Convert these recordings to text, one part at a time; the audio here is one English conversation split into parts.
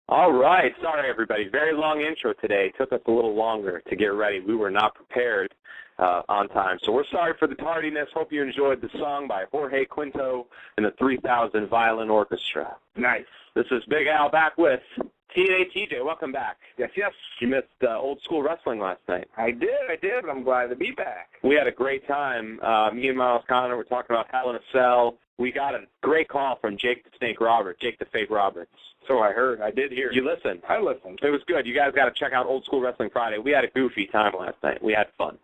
All right. Sorry, everybody. Very long intro today. Took us a little longer to get ready. We were not prepared on time. So we're sorry for the tardiness. Hope you enjoyed the song by Jorge Quinto and the 3000 Violin Orchestra. Nice. This is Big Al back with TNA TJ. Welcome back. Yes. You missed old school wrestling last night. I did. I'm glad to be back. We had a great time. Me and Miles Connor were talking about Hell in a Cell. We got a great call from Jake the Fake Roberts. So I heard. I did hear. You listened. I listened. It was good. You guys got to check out Old School Wrestling Friday. We had a goofy time last night. We had fun.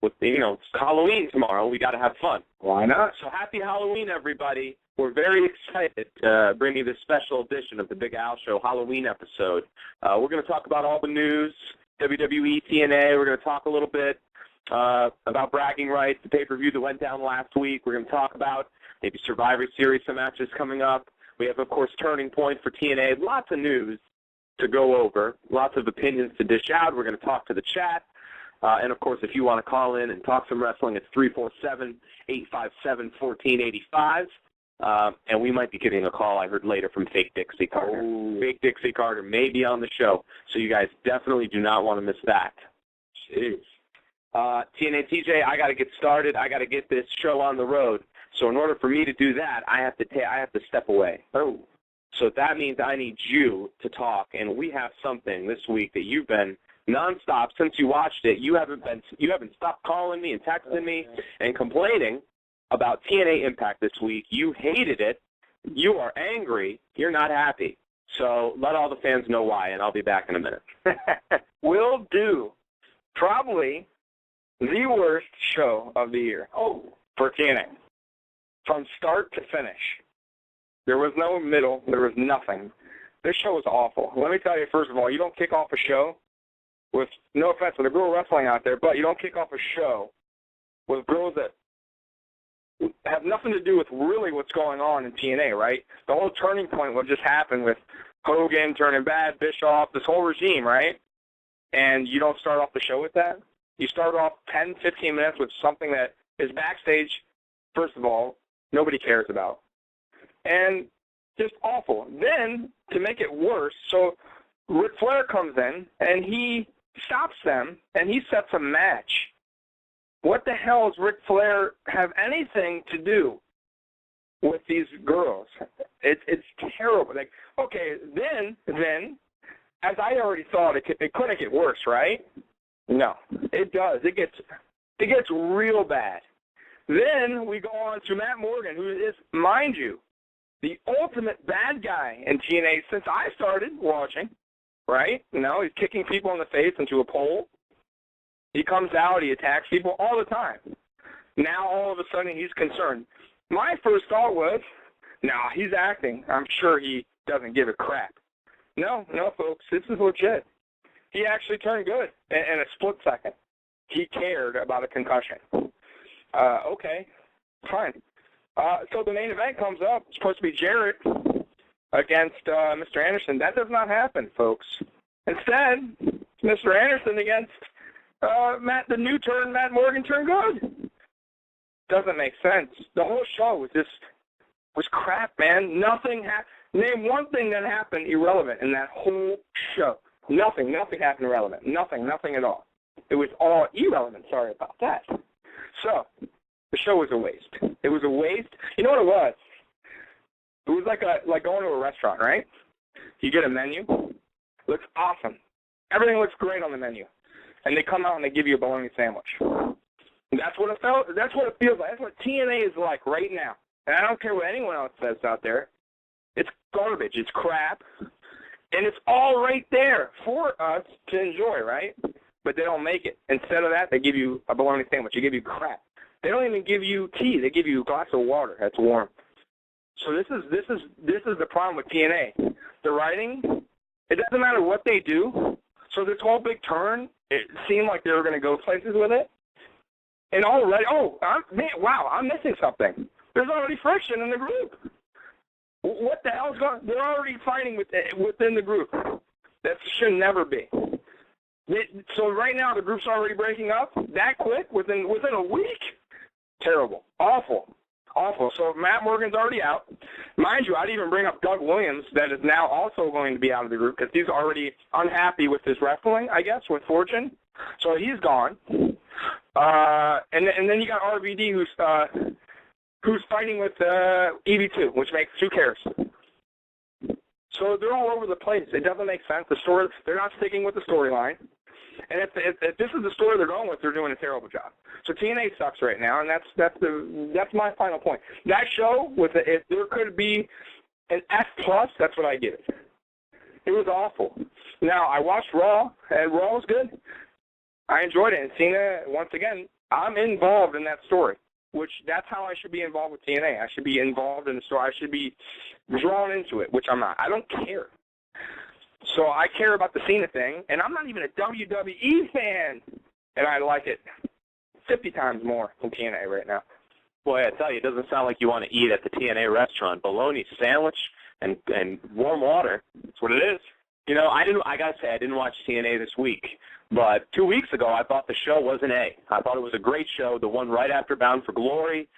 With it's Halloween tomorrow. We got to have fun. Why not? So happy Halloween, everybody. We're very excited to bring you this special edition of the Big Al Show Halloween episode. We're going to talk about all the news, WWE, TNA. We're going to talk a little bit about bragging rights, the pay-per-view that went down last week. We're going to talk about maybe Survivor Series, some matches coming up. We have, of course, Turning Point for TNA. Lots of news to go over, lots of opinions to dish out. We're going to talk to the chat. And, of course, if you want to call in and talk some wrestling, it's 347-857-1485. And we might be getting a call, I heard later, from Fake Dixie Carter. Oh. Fake Dixie Carter may be on the show, so you guys definitely do not want to miss that. Jeez. TNA TJ, I got to get started. I got to get this show on the road. So in order for me to do that, I have to step away. Oh. So that means I need you to talk, and we have something this week that you've been nonstop since you watched it. You haven't stopped calling me and texting me and complaining about TNA Impact this week. You hated it. You are angry. You're not happy. So let all the fans know why, and I'll be back in a minute. Will do. Probably the worst show of the year. For TNA. From start to finish. There was no middle. There was nothing. This show was awful. Let me tell you, first of all, you don't kick off a show with, no offense to the girl wrestling out there, but you don't kick off a show with girls that have nothing to do with really what's going on in TNA, right? The whole turning point, what just happened with Hogan turning bad, Bischoff, this whole regime, right? And you don't start off the show with that? You start off 10, 15 minutes with something that is backstage, first of all, nobody cares about. And just awful. Then, to make it worse, so Ric Flair comes in, and he stops them, and he sets a match. What the hell does Ric Flair have anything to do with these girls? It's terrible. Like, okay, then, as I already thought, it couldn't get worse, right? No, it does. It gets real bad. Then we go on to Matt Morgan, who is, mind you, the ultimate bad guy in TNA since I started watching, right? He's kicking people in the face into a pole. He comes out, he attacks people all the time. Now, all of a sudden, he's concerned. My first thought was, he's acting. I'm sure he doesn't give a crap. No, folks, this is legit. He actually turned good in a split second. He cared about a concussion. Okay, fine. So the main event comes up. It's supposed to be Jarrett against Mr. Anderson. That does not happen, folks. Instead, Mr. Anderson against the new turn, Matt Morgan turned good. Doesn't make sense. The whole show was crap, man. Nothing name one thing that happened irrelevant in that whole show. Nothing happened irrelevant. Nothing at all. It was all irrelevant. Sorry about that. So, the show was a waste. It was a waste. You know what it was? It was like going to a restaurant, right? You get a menu. Looks awesome. Everything looks great on the menu. And they come out and they give you a bologna sandwich. And that's what it felt. That's what it feels like. That's what TNA is like right now. And I don't care what anyone else says out there. It's garbage. It's crap. And it's all right there for us to enjoy, right? But they don't make it. Instead of that, they give you a bologna sandwich. They give you crap. They don't even give you tea. They give you a glass of water that's warm. So this is the problem with TNA. The writing, it doesn't matter what they do. So this whole big turn, it seemed like they were going to go places with it. And already, I'm missing something. There's already friction in the group. What the hell's going on? They're already fighting within the group. That should never be. So right now the group's already breaking up that quick within a week. Terrible. Awful. awful. So Matt Morgan's already out. Mind you, I'd even bring up Doug Williams, that is now also going to be out of the group because he's already unhappy with his wrestling, I guess, with Fortune. So he's gone. And then you got RVD, who's fighting with EV2, which makes who cares? So they're all over the place. It doesn't make sense. They're not sticking with the storyline. And if this is the story they're going with, they're doing a terrible job. So TNA sucks right now, and that's my final point. That show, if there could be an F+, that's what I give it. It was awful. Now, I watched Raw, and Raw was good. I enjoyed it. And Cena, once again, I'm involved in that story, which that's how I should be involved with TNA. I should be involved in the story. I should be drawn into it, which I'm not. I don't care. So I care about the Cena thing, and I'm not even a WWE fan, and I like it 50 times more than TNA right now. Boy, I tell you, it doesn't sound like you want to eat at the TNA restaurant. Bologna sandwich and warm water. That's what it is. You know, I gotta say, I didn't watch TNA this week, but 2 weeks ago, I thought the show was an A. I thought it was a great show, the one right after Bound for Glory.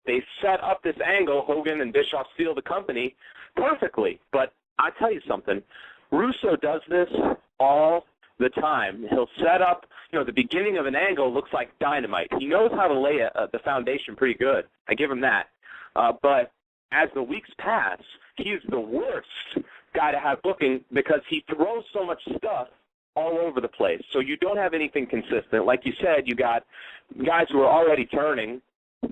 They set up this angle, Hogan and Bischoff steal the company, perfectly. But I tell you something, Russo does this all the time. He'll set up, the beginning of an angle looks like dynamite. He knows how to lay the foundation pretty good. I give him that. But as the weeks pass, he's the worst guy to have booking because he throws so much stuff all over the place. So you don't have anything consistent. Like you said, you got guys who are already turning.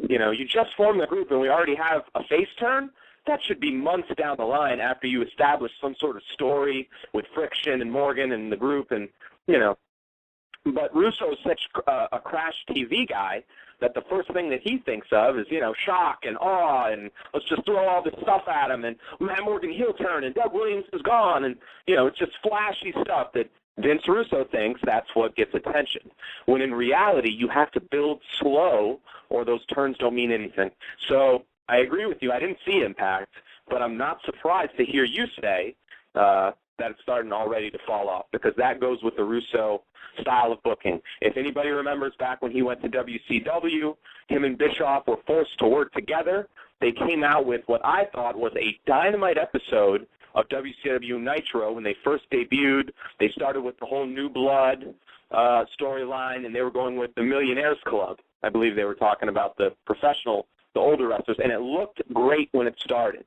You just formed the group and we already have a face turn. That should be months down the line after you establish some sort of story with Friction and Morgan and the group and, But Russo is such a crash TV guy that the first thing that he thinks of is, shock and awe and let's just throw all this stuff at him and Matt Morgan heel turn and Doug Williams is gone and, it's just flashy stuff that Vince Russo thinks that's what gets attention. When in reality, you have to build slow or those turns don't mean anything. So I agree with you. I didn't see Impact, but I'm not surprised to hear you say that it's starting already to fall off because that goes with the Russo style of booking. If anybody remembers back when he went to WCW, him and Bischoff were forced to work together. They came out with what I thought was a dynamite episode of WCW Nitro when they first debuted. They started with the whole New Blood storyline, and they were going with the Millionaires Club. I believe they were talking about the older wrestlers, and it looked great when it started.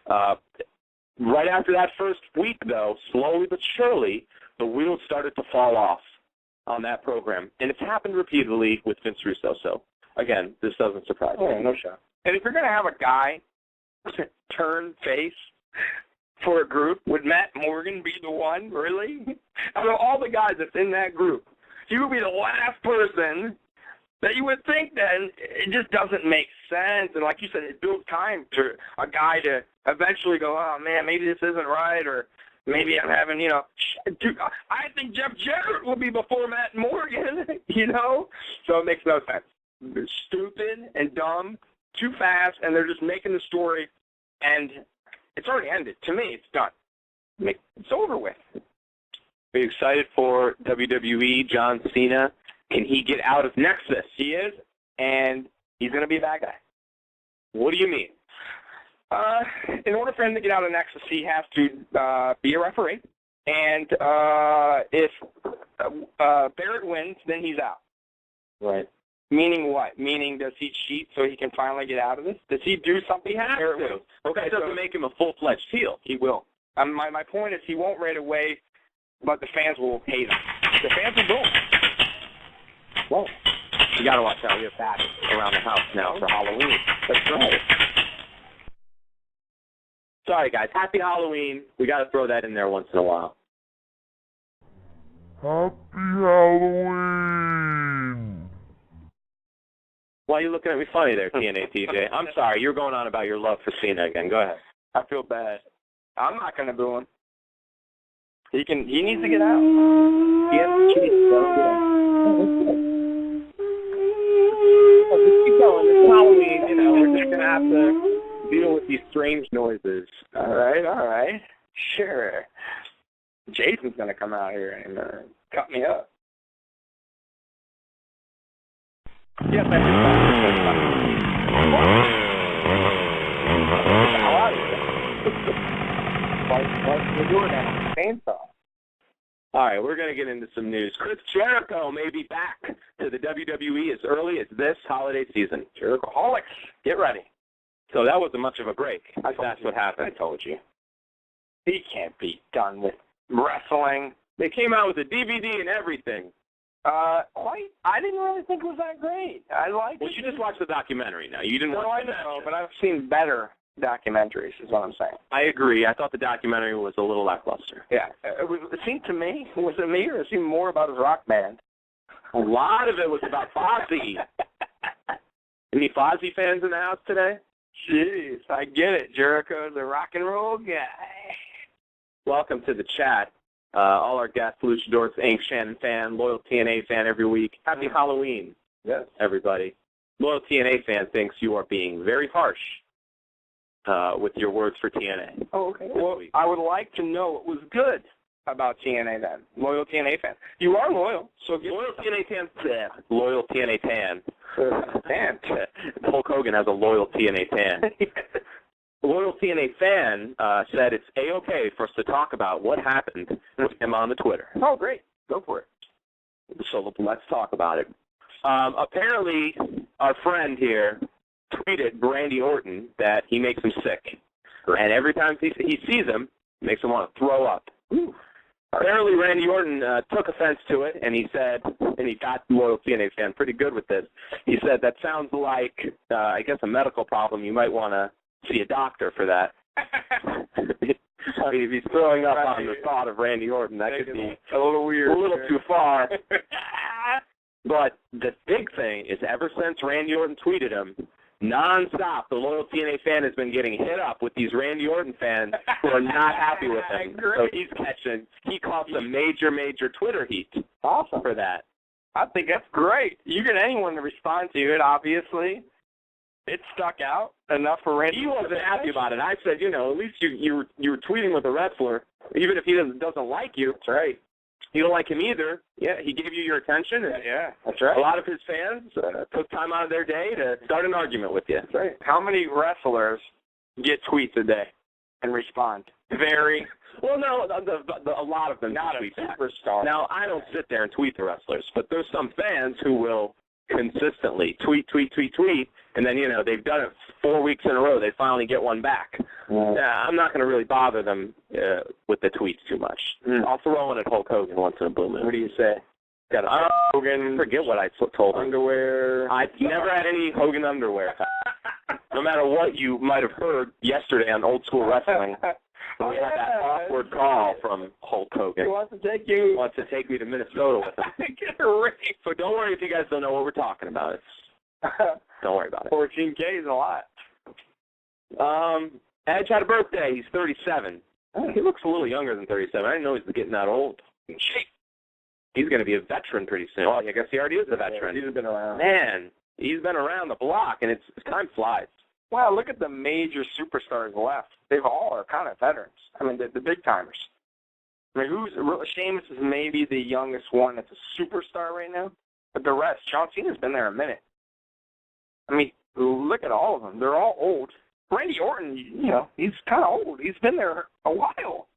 Right after that first week, though, slowly but surely, the wheels started to fall off on that program. And it's happened repeatedly with Vince Russo. So, again, this doesn't surprise me. No shot. And if you're going to have a guy turn face for a group, would Matt Morgan be the one, really? Out of all the guys that's in that group, he would be the last person that you would think that it just doesn't make sense. And like you said, it builds time to a guy to eventually go, oh, man, maybe this isn't right, or maybe I'm having, dude, I think Jeff Jarrett will be before Matt Morgan, So it makes no sense. They're stupid and dumb, too fast, and they're just making the story, and it's already ended. To me, it's done. It's over with. Are you excited for WWE, John Cena? Can he get out of Nexus? He is, and he's going to be a bad guy. What do you mean? In order for him to get out of Nexus, he has to be a referee. And if Barrett wins, then he's out. Right. Meaning what? Meaning does he cheat so he can finally get out of this? Does he do something? He has to. Okay, it doesn't make him a full-fledged heel. He will. My point is he won't right away, but the fans will hate him. The fans will boo him. Whoa. You got to watch out. We have bats around the house now for Halloween. That's right. Sorry, guys. Happy Halloween. We got to throw that in there once in a while. Happy Halloween. Why are you looking at me funny there, TNA TJ? I'm sorry. You're going on about your love for Cena again. Go ahead. I feel bad. I'm not going to boo him. He needs to get out. He has to cheat. Just keep going. It's Halloween. We're just going to have to deal with these strange noises. All right. Sure. Jason's going to come out here and cut me up. Yes, I think We're doing that chainsaw. All right, we're going to get into some news. Chris Jericho may be back to the WWE as early as this holiday season. Jerichoholics, get ready. So that wasn't much of a break. That's what happened. I told you. He can't be done with wrestling. They came out with a DVD and everything. Quite. I didn't really think it was that great. I liked it. Well, you just watched the documentary now. You didn't No, watch I the know, match. but I've seen better documentaries, is what I'm saying. I agree. I thought the documentary was a little lackluster. Yeah. It seemed to me, was it me, or it seemed more about his rock band? A lot of it was about Fozzy. Any Fozzy fans in the house today? Jeez, I get it. Jericho's a rock and roll guy. Welcome to the chat. All our guests, Luchadors, Inc., Shannon fan, loyal TNA fan every week. Happy Halloween, Yes. everybody. Loyal TNA fan thinks you are being very harsh with your words for TNA. Oh, okay. Well, I would like to know what was good about TNA then. Loyal TNA fan. You are loyal, so Loyal TNA fan. Loyal TNA fan. fan. Hulk Hogan has a loyal TNA fan. A loyal TNA fan said it's A-okay for us to talk about what happened with him on the Twitter. Oh, great. Go for it. So let's talk about it. Apparently, our friend here tweeted Randy Orton that he makes him sick. And every time he sees him, it makes him want to throw up. Ooh. Apparently, Randy Orton took offense to it, and he said, and he got loyal TNA fan pretty good with this, he said, that sounds like, I guess, a medical problem. You might want to see a doctor for that. I mean, if he's throwing up on the thought of Randy Orton, that could be a little weird. A little too far. But the big thing is ever since Randy Orton tweeted him, nonstop, the loyal TNA fan has been getting hit up with these Randy Orton fans who are not happy with him. So he caught some major Twitter heat. Awesome. For that. I think that's great. You get anyone to respond to it, obviously. It stuck out enough for Randy. He wasn't happy about it. I said, at least you were tweeting with a wrestler, even if he doesn't like you. That's right. You don't like him either. Yeah, he gave you your attention. And yeah, that's right. A lot of his fans took time out of their day to start an argument with you. That's right. How many wrestlers get tweets a day and respond? Very. Well, no, a lot of them not tweet a superstar. Now, I don't sit there and tweet the wrestlers, but there's some fans who will consistently tweet, and then, they've done it 4 weeks in a row. They finally get one back. I'm not going to really bother them with the tweets too much. I'll throw in at Hulk Hogan once in a blue moon. What do you say? Got Hogan. Forget what I told him. Underwear. I never had any Hogan underwear. No matter what you might have heard yesterday on Old School Wrestling, we had that awkward call from Hulk Hogan. He wants to take me to Minnesota with him. Get a ring. So don't worry if you guys don't know what we're talking about. Don't worry about it. 14K is a lot. Edge had a birthday. He's 37. He looks a little younger than 37. I didn't know he was getting that old. He's going to be a veteran pretty soon. Well, I guess he already is a veteran. He's been around. Man, he's been around the block, and time flies. Wow, look at the major superstars left. They all are kind of veterans. I mean, the big timers. I mean, Sheamus is maybe the youngest one that's a superstar right now, but the rest, John Cena's been there a minute. I mean, look at all of them. They're all old. Randy Orton, he's kind of old. He's been there a while.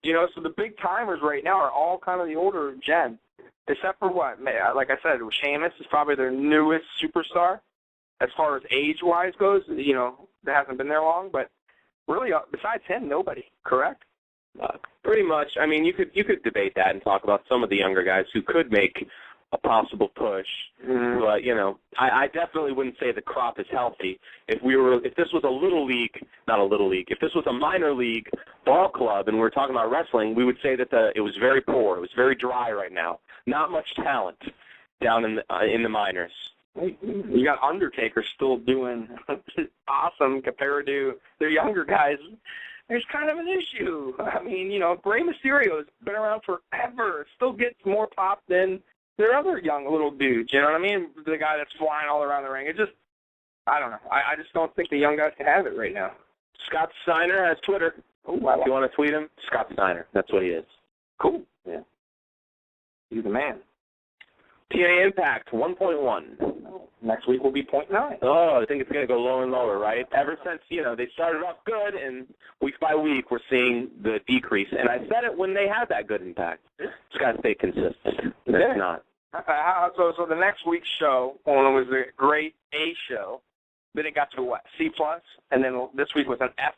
So the big timers right now are all kind of the older gen, except for what? Like I said, Sheamus is probably their newest superstar. As far as age-wise goes, that hasn't been there long, but really, besides him, nobody, correct? Pretty much. I mean, you could debate that and talk about some of the younger guys who could make a possible push, but I definitely wouldn't say the crop is healthy. If this was if this was a minor league ball club and we were talking about wrestling, we would say that it was very poor. It was very dry right now. Not much talent down in the minors. You got Undertaker still doing awesome compared to their younger guys. There's kind of an issue. I mean, Rey Mysterio's been around forever. Still gets more pop than their other young little dudes. You know what I mean? The guy that's flying all around the ring. I don't know. I just don't think the young guys can have it right now. Scott Steiner has Twitter. Oh, if you want to tweet him, Scott Steiner. That's what he is. Cool. Yeah. He's the man. TNA Impact 1.1. Next week will be 0.9. Oh, I think it's going to go lower and lower, right? Ever since, they started off good, and week by week we're seeing the decrease. And I said it when they had that good impact. Just got to stay consistent. It's not. So the next week's show, when it was a grade A show, then it got to what, C+, and then this week was an F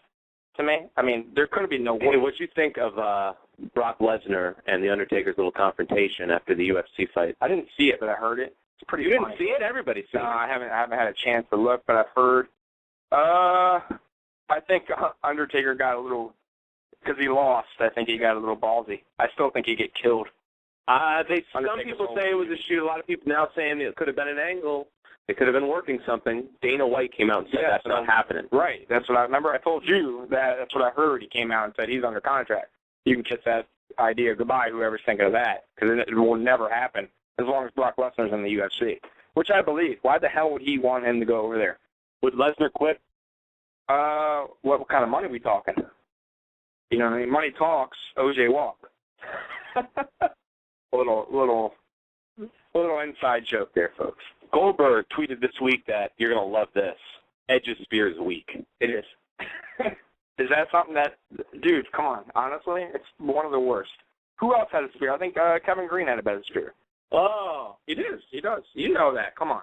to me. I mean, there couldn't be no Hey, what'd you think of Brock Lesnar and The Undertaker's little confrontation after the UFC fight? I didn't see it, but I heard it. It's pretty You funny. didn't see it? Everybody saw it. No, I haven't had a chance to look, but I've heard. I think Undertaker got a little, because he lost, I think he got a little ballsy. I still think he'd get killed. Some people say it was a shoot. A lot of people now saying it could have been an angle. They could have been working something. Dana White came out and said that's not happening. Right. That's what I remember. I told you that's what I heard. He came out and said he's under contract. You can kiss that idea goodbye, whoever's thinking of that, because it will never happen as long as Brock Lesnar's in the UFC, which I believe. Why the hell would he want him to go over there? Would Lesnar quit? What kind of money are we talking? You know what I mean? Money talks, OJ walk. A little inside joke there, folks. Goldberg tweeted this week that you're going to love this. Edge's spear is weak. It is. Is that something that, dude, come on. Honestly, it's one of the worst. Who else had a spear? I think Kevin Green had a better spear. Oh, he does. He does. You know that. Come on.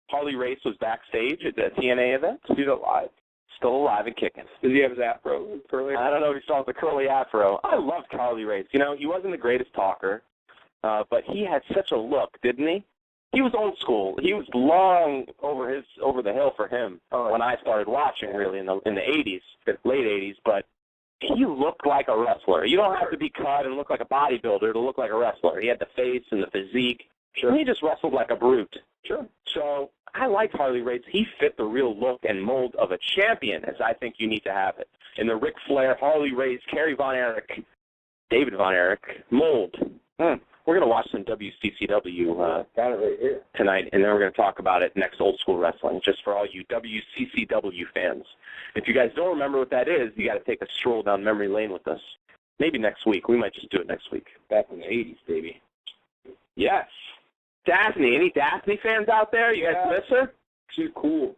Harley Race was backstage at the TNA event. He's alive. Still alive and kicking. Does he have his afro? I don't know if he still has the curly afro. I loved Harley Race. He wasn't the greatest talker, but he had such a look, didn't he? He was old school. He was long over the hill for him when I started watching, really, in the 80s, late 80s, but he looked like a wrestler. You don't have to be cut and look like a bodybuilder to look like a wrestler. He had the face and the physique. Sure. He just wrestled like a brute. Sure. So I liked Harley Race. He fit the real look and mold of a champion, as I think you need to have it. In the Ric Flair, Harley Race, Kerry Von Erich, David Von Erich mold. We're going to watch some WCCW tonight, and then we're going to talk about it next Old School Wrestling, just for all you WCCW fans. If you guys don't remember what that is, you got to take a stroll down memory lane with us. Maybe next week. We might just do it next week. Back in the 80s, baby. Yes. Daphne. Any Daphne fans out there? You guys miss her? She's cool.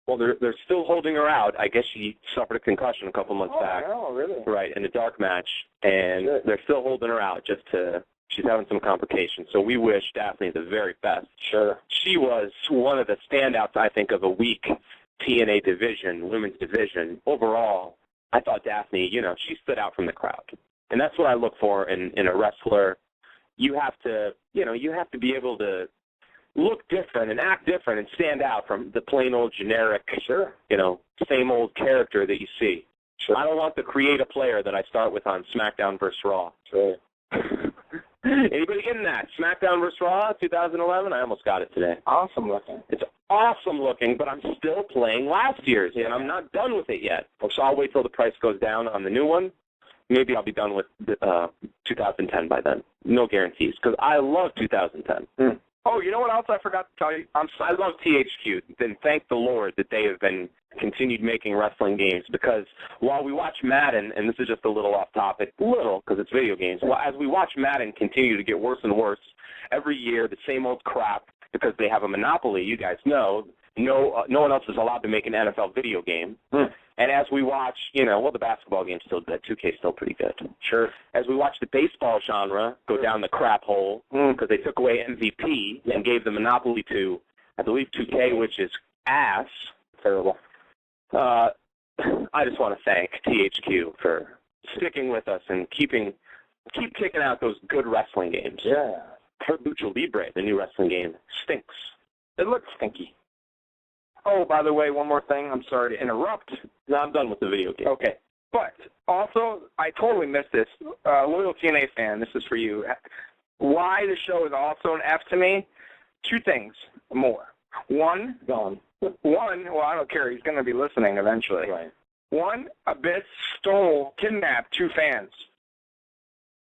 Well, they're still holding her out. I guess she suffered a concussion a couple months back. Oh, really? Right, in a dark match. And they're still holding her out she's having some complications. So we wish Daphne the very best. Sure. She was one of the standouts, I think, of a weak TNA division, women's division. Overall, I thought Daphne, she stood out from the crowd. And that's what I look for in a wrestler. You have to be able to look different and act different and stand out from the plain old generic, same old character that you see. Sure. I don't want to create a player that I start with on SmackDown vs. Raw. Sure. Anybody getting that? SmackDown vs. Raw 2011? I almost got it today. Awesome looking. It's awesome looking, but I'm still playing last year's, and I'm not done with it yet. So I'll wait till the price goes down on the new one. Maybe I'll be done with 2010 by then. No guarantees, because I love 2010. Oh, you know what else I forgot to tell you? I love THQ. Then thank the Lord that they have been continued making wrestling games, because while we watch Madden, and this is just a little off topic, because it's video games, as we watch Madden continue to get worse and worse, every year the same old crap, because they have a monopoly, you guys know, no one else is allowed to make an NFL video game. And as we watch, the basketball game's still good. 2K's still pretty good. Sure. As we watch the baseball genre go down the crap hole, because they took away MVP and gave the monopoly to, I believe, 2K, which is ass. Terrible. I just want to thank THQ for sticking with us and keep kicking out those good wrestling games. Yeah. Lucha Libre, the new wrestling game, stinks. It looks stinky. Oh, by the way, one more thing. I'm sorry to interrupt. No, I'm done with the video game. Okay. But also, I totally missed this. Loyal TNA fan, this is for you. Why the show is also an F to me? Two things more. One, well, I don't care. He's going to be listening eventually. Right. One, Abyss kidnapped two fans.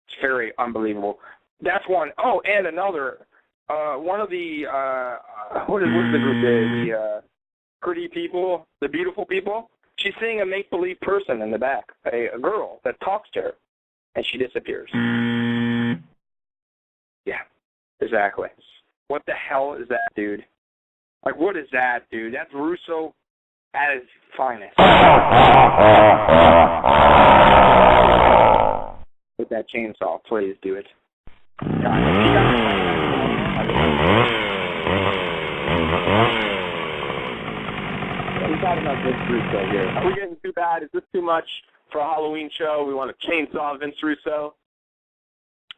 It's very unbelievable. That's one. Oh, and another. One of the, what is the group? The pretty people, the beautiful people. She's seeing a make-believe person in the back, a girl that talks to her, and she disappears. Yeah. Exactly. What the hell is that, dude? Like, what is that, dude? That's Russo at his finest. With that chainsaw, please do it. We're talking about Vince Russo here. Are we getting too bad? Is this too much for a Halloween show? We want to chainsaw Vince Russo?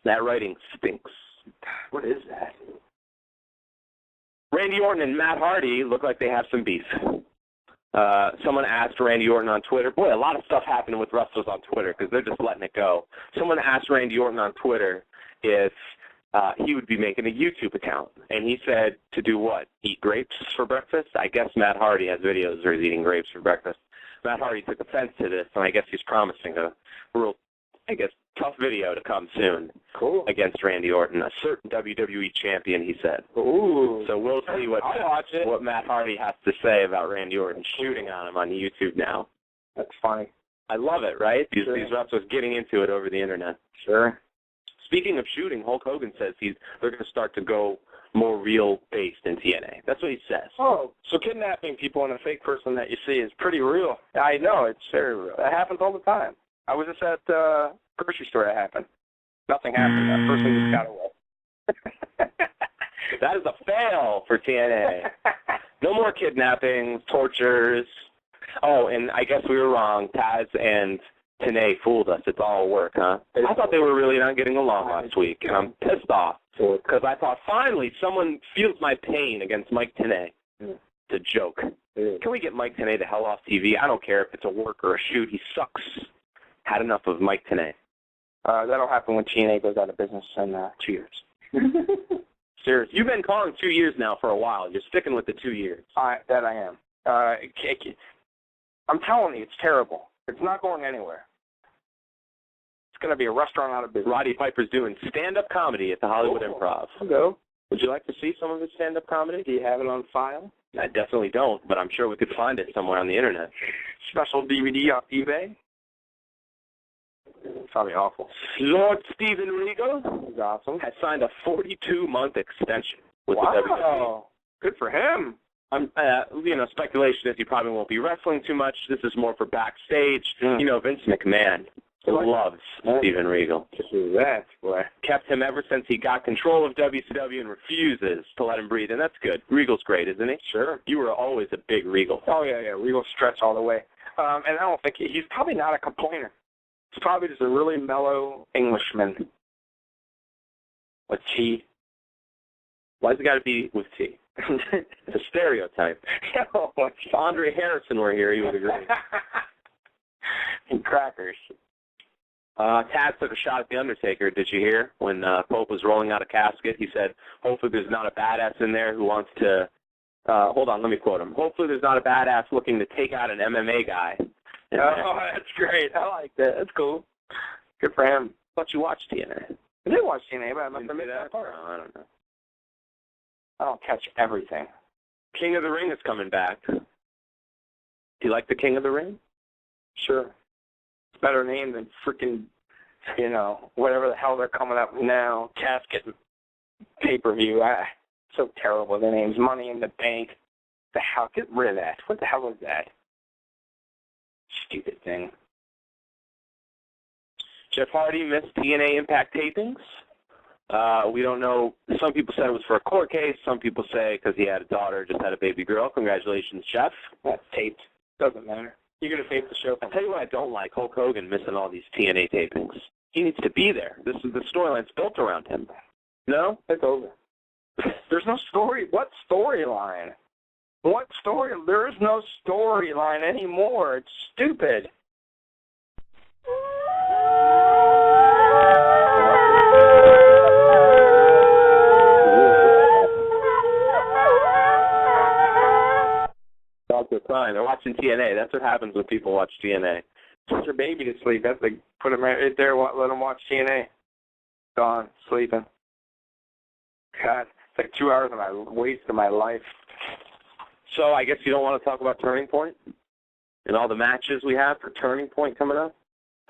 That writing stinks. What is that? Randy Orton and Matt Hardy look like they have some beef. Someone asked Randy Orton on Twitter. Boy, a lot of stuff happening with wrestlers on Twitter because they're just letting it go. Someone asked Randy Orton on Twitter if he would be making a YouTube account. And he said to do what? Eat grapes for breakfast? I guess Matt Hardy has videos where he's eating grapes for breakfast. Matt Hardy took offense to this, and I guess he's promising a real, tough video to come soon. Cool. Against Randy Orton, a certain WWE champion, he said. Ooh. So we'll see what Matt Hardy has to say about Randy Orton shooting on him on YouTube now. That's funny. I love it, right? These Sure. wrestlers getting into it over the internet. Sure. Speaking of shooting, Hulk Hogan says they're going to start to go more real-based in TNA. That's what he says. Oh, so kidnapping people and a fake person that you see is pretty real. I know, it's very real. That happens all the time. I was just at the grocery store. That happened. Nothing happened. That person just got away. That is a fail for TNA. No more kidnappings, tortures. Oh, and I guess we were wrong. Taz and TNA fooled us. It's all work, huh? I thought they were really not getting along last week, and I'm pissed off because I thought finally someone feels my pain against Mike TNA. It's a joke. Can we get Mike TNA the hell off TV? I don't care if it's a work or a shoot. He sucks. Had enough of Mike TNA. That'll happen when TNA goes out of business in 2 years. Seriously. You've been calling 2 years now for a while. You're sticking with the 2 years. That I am. I'm telling you, it's terrible. It's not going anywhere. It's going to be a restaurant out of business. Roddy Piper's doing stand-up comedy at the Hollywood Improv. Go. Would you like to see some of his stand-up comedy? Do you have it on file? I definitely don't, but I'm sure we could find it somewhere on the internet. Special DVD off eBay? It's probably awful. Lord Steven Regal He's awesome. has signed a 42-month extension with the WWE. Wow. Good for him. Speculation is he probably won't be wrestling too much. This is more for backstage. Vince McMahon loves Steven Regal. Just that, boy. Kept him ever since he got control of WCW and refuses to let him breathe, and that's good. Regal's great, isn't he? Sure. You were always a big Regal fan. Oh, yeah. Regal stretch all the way. And I don't think he's probably not a complainer. He's probably just a really mellow Englishman. With T. Why's it got to be with T? It's a stereotype. If Andre Harrison were here, he would agree. And crackers. Taz took a shot at The Undertaker. Did you hear? When Pope was rolling out a casket, he said, hopefully there's not a badass in there who wants to, hold on, let me quote him. Hopefully there's not a badass looking to take out an MMA guy. Oh, that's great. I like that. That's cool. Good for him. I thought you watched TNA. I did watch TNA, but I must have missed that part. I don't know. I don't catch everything. King of the Ring is coming back. Do you like the King of the Ring? Sure. It's a better name than freaking, whatever the hell they're coming up with now. Casket pay-per-view. So terrible. The name's Money in the Bank. The hell? Get rid of that. What the hell is that? Stupid thing. Jeff Hardy missed TNA Impact tapings. We don't know. Some people said it was for a court case. Some people say because he had a daughter, just had a baby girl. Congratulations, Jeff. That's taped. Doesn't matter. You're going to tape the show. I'll tell you what I don't like, Hulk Hogan missing all these TNA tapings. He needs to be there. This is the storyline's built around him. No? It's over. There's no story. What storyline? What story? There is no storyline anymore. It's stupid. Dogs are crying. They're watching TNA. That's what happens when people watch TNA. Put your baby to sleep. That's like put him right there. Let him watch TNA. Gone sleeping. God, it's like 2 hours of my waste of my life. So I guess you don't want to talk about Turning Point and all the matches we have for Turning Point coming up.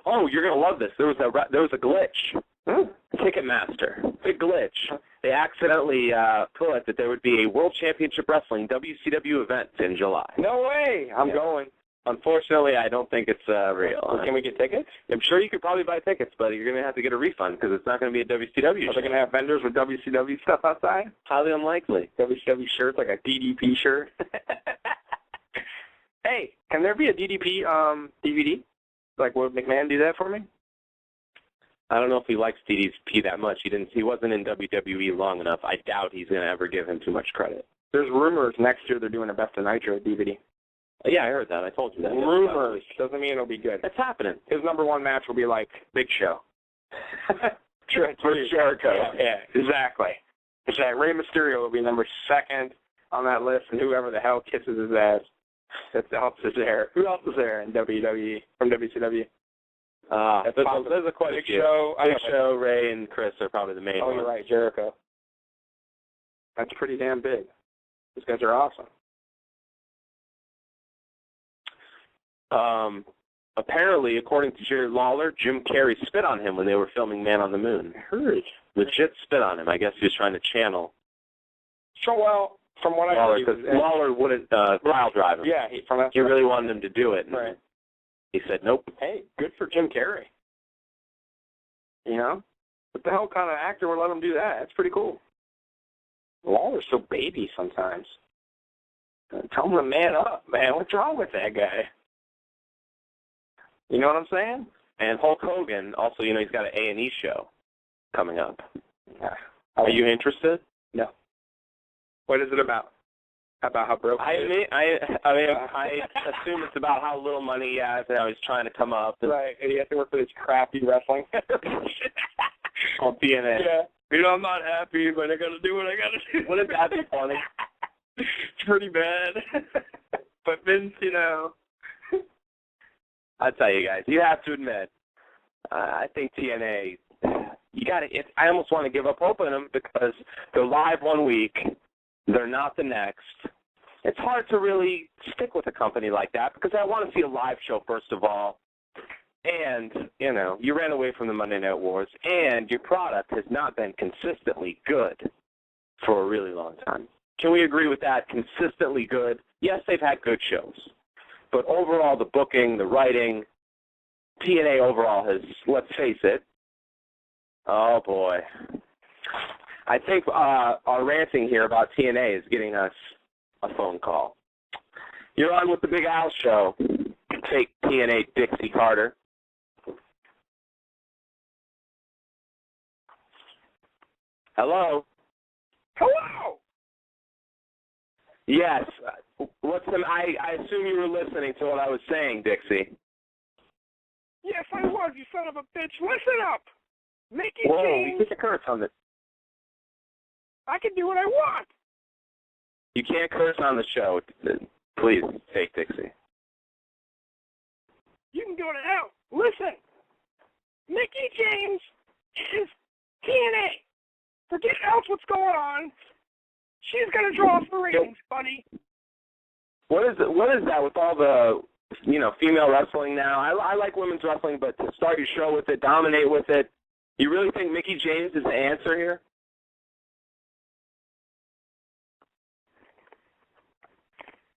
Oh, you're gonna love this. There was a glitch Ticketmaster. Big glitch. They accidentally put that there would be a World Championship Wrestling WCW event in July. No way. I'm going. Unfortunately, I don't think it's real. Well, can we get tickets? I'm sure you could probably buy tickets, but you're going to have to get a refund because it's not going to be a WCW show. Are they going to have vendors with WCW stuff outside? Highly unlikely. WCW shirts, like a DDP shirt? Hey, can there be a DDP DVD? Like, would McMahon do that for me? I don't know if he likes DDP that much. He wasn't in WWE long enough. I doubt he's going to ever give him too much credit. There's rumors next year they're doing a Best of Nitro DVD. Yeah, I heard that. I told you that. Rumors. Doesn't mean it'll be good. It's happening. His #1 match will be like Big Show. For Jericho. Yeah, exactly. It's like Rey Mysterio will be number 2 on that list, and whoever the hell kisses his ass. That else is there. Who else is there in WWE from WCW? There's quite a few. Big Show, Ray, and Chris are probably the main ones. Oh, you're right, Jericho. That's pretty damn big. These guys are awesome. Apparently, according to Jerry Lawler, Jim Carrey spit on him when they were filming Man on the Moon. I heard. Legit spit on him. I guess he was trying to channel. So, well, from what Lawler, I heard, because Lawler wouldn't trial drive him. Yeah, he really wanted him to do it. Right. He said, nope. Hey, good for Jim Carrey. You know? What the hell kind of actor would let him do that? That's pretty cool. Lawler's so baby sometimes. Tell him to man up, man. What's wrong with that guy? You know what I'm saying? And Hulk Hogan, also, he's got an A&E show coming up. Yeah. Are you interested? No. What is it about? About how broke I assume it's about how little money he has and how he's trying to come up. Right, and he has to work for this crappy wrestling. On TNA. Yeah. I'm not happy, but I got to do what I got to do. Wouldn't that be funny? It's pretty bad. But Vince, I'll tell you guys, you have to admit, I think TNA, I almost want to give up hope on them because they're live one week, they're not the next. It's hard to really stick with a company like that because I want to see a live show, first of all. And, you ran away from the Monday Night Wars, and your product has not been consistently good for a really long time. Can we agree with that? Consistently good? Yes, they've had good shows. But overall, the booking, the writing, TNA overall has, let's face it, oh boy. I think our ranting here about TNA is getting us a phone call. You're on with the Big Al Show. Take TNA Dixie Carter. Hello? Hello! Yes. I assume you were listening to what I was saying, Dixie. Yes, I was, you son of a bitch. Listen up! Mickey Whoa, James. you can't curse on this. I can do what I want. You can't curse on the show. Please, take Dixie. You can go to hell. Listen, Mickey James is TNA. Forget else what's going on. She's going to draw us the ratings, buddy. What is that with all the, female wrestling now? I like women's wrestling, but to start your show with it, dominate with it, you really think Mickey James is the answer here?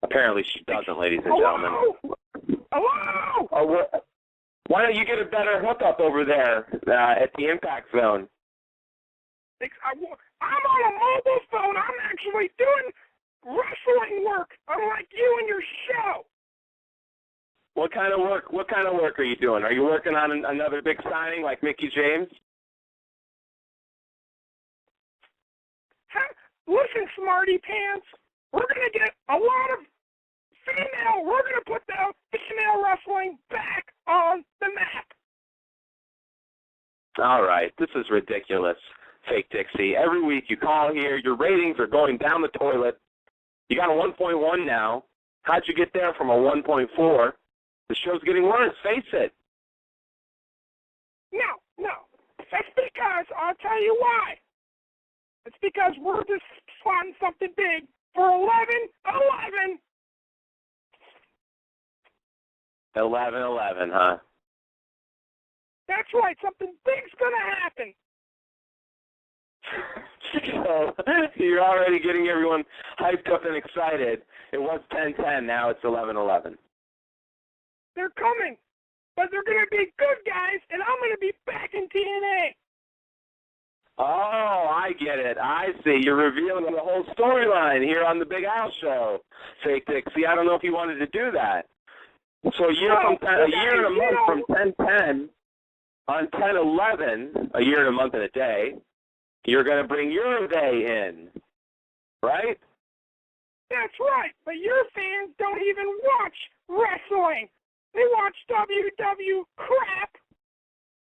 Apparently she doesn't, ladies and gentlemen. Hello? Why don't you get a better hookup over there at the Impact Zone? I'm on a mobile phone. I'm actually doing wrestling work, unlike you and your show. What kind of work are you doing? Are you working on another big signing like Mickey James? Listen, smarty pants. We're going to get a lot of female. We're going to put the female wrestling back on the map. All right. This is ridiculous, Fake Dixie. Every week you call here, your ratings are going down the toilet. You got a 1.1 now. How'd you get there from a 1.4? The show's getting worse, face it. No. That's because, I'll tell you why. It's because we're just plotting something big for 11/11. 11/11, huh? That's That's right. Something big's going to happen. So you're already getting everyone hyped up and excited. It was 10:10. Now it's 11:11. They're coming. But they're going to be good guys, and I'm going to be back in TNA. Oh, I get it. I see. You're revealing the whole storyline here on the Big Al Show. Fake Dixie, I don't know if you wanted to do that. So a year and a month from 10:10 on 10:11, a year and a month and a day, you're going to bring your day in, right? That's right. But your fans don't even watch wrestling. They watch WW crap.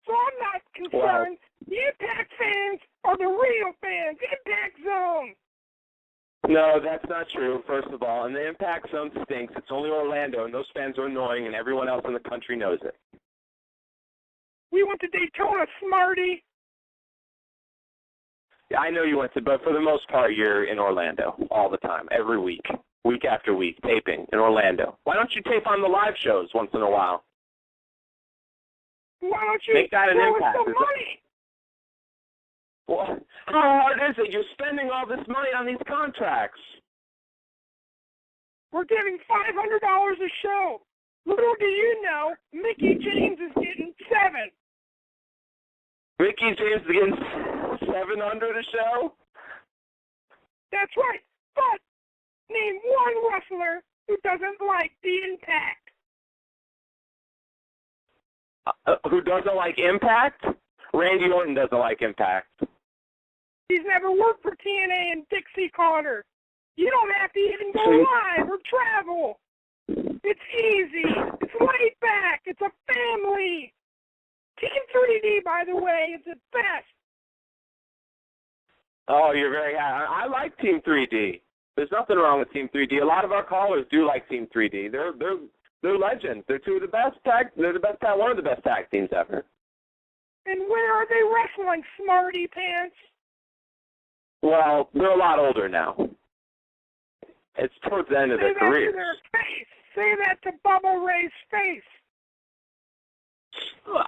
So I'm not concerned. The Impact fans are the real fans. Impact Zone. No, that's not true, first of all. And the Impact Zone stinks. It's only Orlando, and those fans are annoying, and everyone else in the country knows it. We went to Daytona, Smarty. Yeah, I know you went to, but for the most part, you're in Orlando all the time, every week, week after week, taping in Orlando. Why don't you tape on the live shows once in a while? Why don't you make that an impact? Some money? Well, how hard is it? You're spending all this money on these contracts. We're giving $500 a show. Little do you know, Mickey James is getting $7. Mickey James is getting $700 a show? That's right. But name one wrestler who doesn't like the Impact. Who doesn't like Impact? Randy Orton doesn't like Impact. He's never worked for TNA and Dixie Carter. You don't have to even go live or travel. It's easy. It's laid back. It's a family. Team 3D, by the way, is the best. Oh, you're very happy. I like Team 3D. There's nothing wrong with Team 3D. A lot of our callers do like Team 3D. They're legends. They're two of the best tag. They're the best tag. One of the best tag teams ever. And where are they wrestling, Smarty Pants? Well, they're a lot older now. It's towards the end of their careers. Say that to their face. Say that to Bubba Ray's face.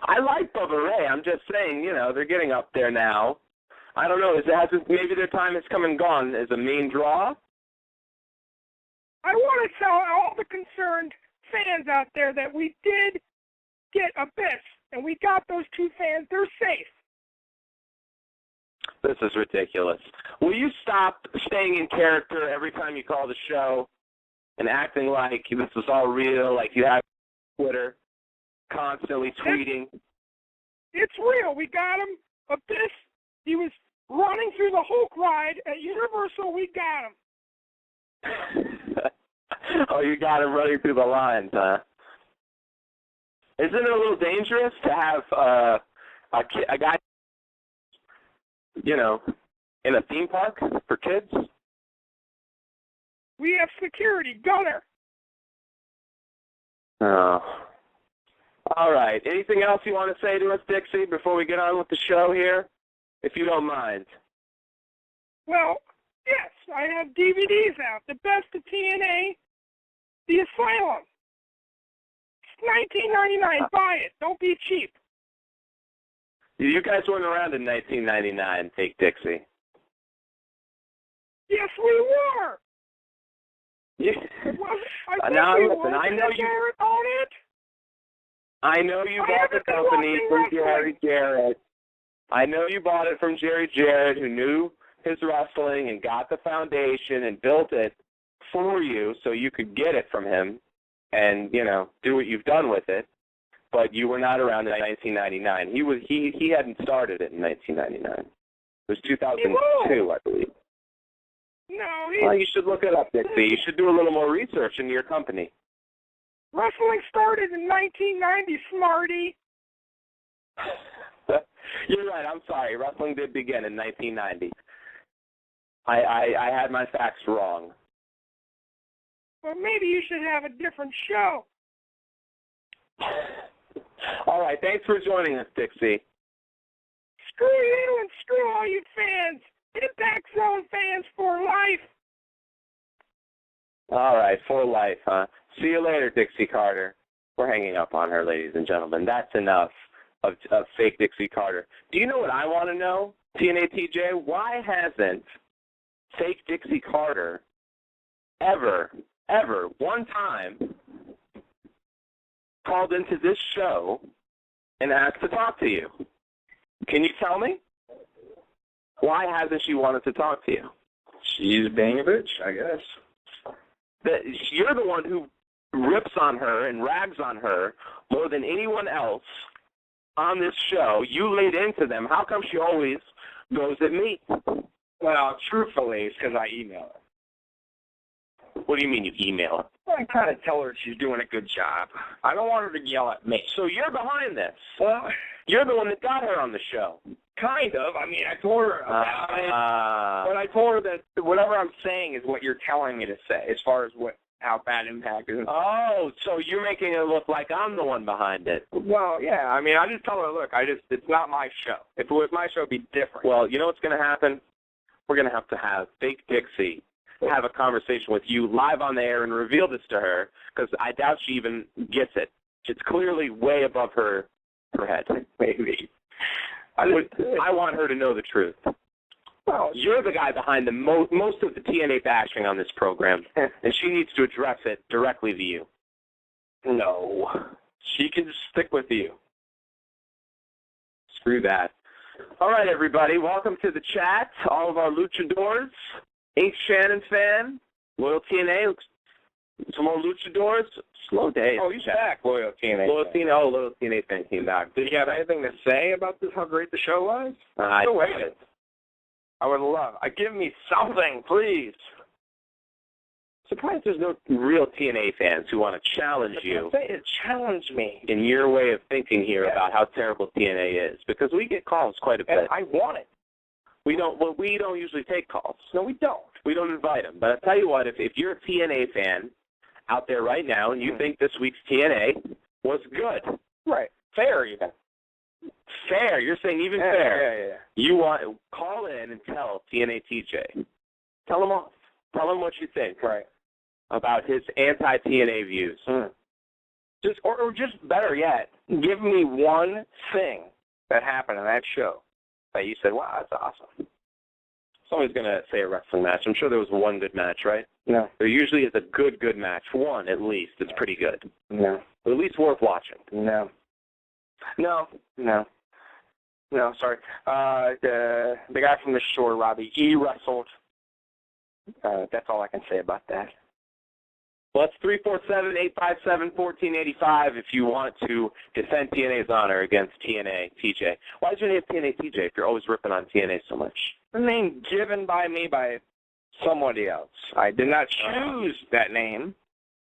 I like Bubba Ray. I'm just saying, they're getting up there now. I don't know. Maybe their time has come and gone as a main draw? I want to tell all the concerned fans out there that we did get Abyss, and we got those two fans. They're safe. This is ridiculous. Will you stop staying in character every time you call the show and acting like this is all real, like you have Twitter, constantly tweeting? It's real. We got him. Abyss, he was running through the Hulk ride at Universal. We got him. Oh, you got him running through the lines, huh? Isn't it a little dangerous to have a guy, in a theme park for kids? We have security. Gunner. Oh. All right. Anything else you want to say to us, Dixie, before we get on with the show here? If you don't mind. Well, yes, I have DVDs out. The best of TNA, The Asylum. It's $19.99. Buy it. Don't be cheap. You guys weren't around in 1999, Fake Dixie. Yes, we were. Yeah. Now, listen, I know you own it. I know you bought the company from Jerry Jarrett. I know you bought it from Jerry Jarrett, who knew his wrestling and got the foundation and built it for you so you could get it from him and, do what you've done with it. But you were not around in 1999. He hadn't started it in 1999. It was 2002, I believe. No, well, you should look it up, Dixie. You should do a little more research into your company. Wrestling started in 1990, Smarty. You're right. I'm sorry. Wrestling did begin in 1990. I had my facts wrong. Well, maybe you should have a different show. All right. Thanks for joining us, Dixie. Screw you and screw all you fans. Impact Zone fans for life. All right. For life, huh? See you later, Dixie Carter. We're hanging up on her, ladies and gentlemen. That's enough. of fake Dixie Carter. Do you know what I want to know, TNA TJ? Why hasn't fake Dixie Carter ever, one time called into this show and asked to talk to you? Can you tell me? Why hasn't she wanted to talk to you? She's being a bitch, I guess. You're the one who rips on her and rags on her more than anyone else on this show. You laid into them. How come she always goes at me? Well, truthfully, it's because I email her. What do you mean you email her? I kind of tell her she's doing a good job. I don't want her to yell at me. So you're behind this. Well, you're the one that got her on the show. Kind of. I mean, I told her about it, but I told her that whatever I'm saying is what you're telling me to say, as far as how bad Impact is. Oh, so you're making it look like I'm the one behind it. Well, yeah. I mean, I just tell her, look, it's not my show. If it was my show, it'd be different. Well, you know what's going to happen? We're going to have fake Dixie have a conversation with you live on the air and reveal this to her, because I doubt she even gets it. It's clearly way above her head. Maybe. I want her to know the truth. Well, you're the guy behind the most of the TNA bashing on this program, and she needs to address it directly to you. No. She can just stick with you. Screw that. All right, everybody. Welcome to the chat. All of our luchadors. Ink Shannon fan. Loyal TNA. Some more luchadors. Slow day. Oh, he's back, Loyal TNA. Loyal TNA fan came back. Did he have anything to say about this, how great the show was? I waited. I would love. Give me something, please. Surprised there's no real TNA fans who want to challenge you. Challenge me. In your way of thinking here about how terrible TNA is. Because we get calls quite a bit. And I want it. We don't usually take calls. No, we don't. We don't invite them. But I'll tell you what, if you're a TNA fan out there right now and you think this week's TNA was good. Right. Fair, even. Fair. You're saying even fair. Yeah. You want call in and tell TNA TJ. Tell him off. Tell him what you think. Right. About his anti-TNA views. Or just better yet, give me one thing that happened in that show that you said, wow, that's awesome. Somebody's going to say a wrestling match. I'm sure there was one good match, right? No. There usually is a good match. One, at least. It's pretty good. No. Or at least worth watching. No, sorry. The guy from the shore, Robbie, he wrestled. That's all I can say about that. Well, it's 347-857-1485 if you want to defend TNA's honor against TNA TJ. Why did you name TNA TJ if you're always ripping on TNA so much? The name given by me by somebody else. I did not choose that name.